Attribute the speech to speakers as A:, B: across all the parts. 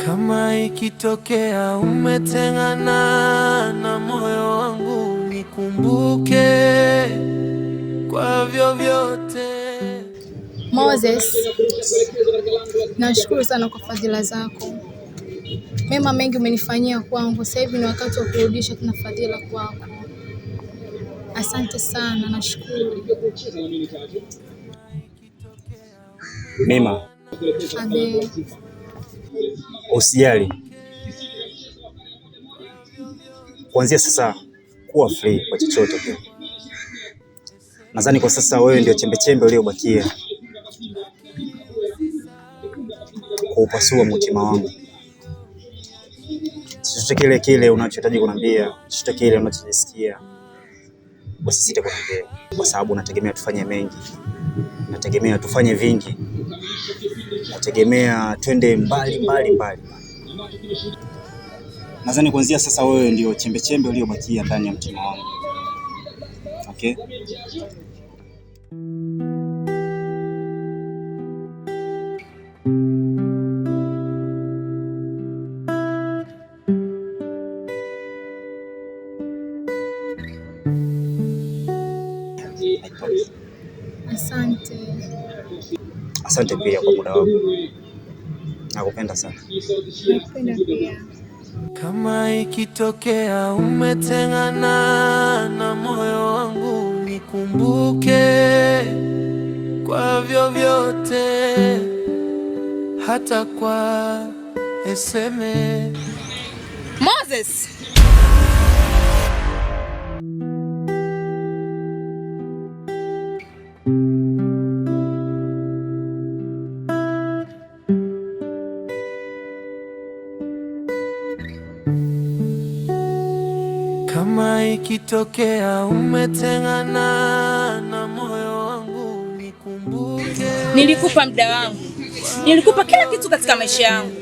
A: Kama ikitokea umetengana na moyo wangu, nikumbuke kwa vyovyote.
B: Moses, nashukuru sana kwa fadhila zako. Mema mengi umenifanyia kwangu. Sasa hivi ni wakati wa kurudisha tena fadhila kwako. Asante sana, nashukuru.
C: Mema,
B: Abe.
C: usijali. Kuanzia sasa kuwa free kwa chochote tu. Nadhani kwa sasa wewe ndio chembechembe uliobakia kuupasua mtima wangu. Chochote kile unachohitaji kuniambia, chochote kile unachojisikia, usisite kuniambia, kwa sababu nategemea tufanye mengi, nategemea tufanye vingi, nategemea twende mbali. Nadhani kuanzia sasa wewe ndio chembechembe uliobakia ndani ya mtima wangu. Okay?
B: Asante.
C: Asante pia kwa muda wako. Nakupenda sana.
B: Nakupenda pia.
A: Kama ikitokea umetengana na moyo wangu, nikumbuke kwa vyovyote, hata kwa SMS.
D: Moses!
A: Kama ikitokea umetengana na moyo wangu, nikumbuke.
D: Nilikupa muda wangu, nilikupa kila kitu katika maisha yangu.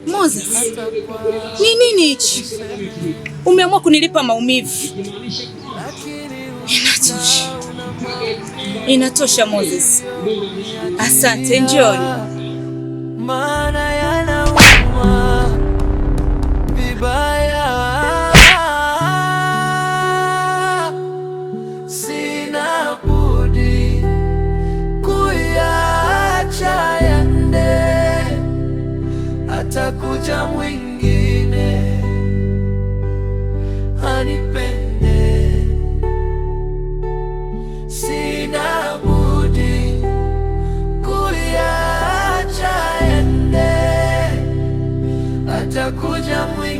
D: Moses, ni nini hichi? Umeamua kunilipa maumivu. Inatosha Moses. Asante, enjoy.
A: Maana yanauma vibaya. Sina budi kuyacha yende, atakuja mwingine anipende. Sina budi kuyacha yende, atakuja mwingine.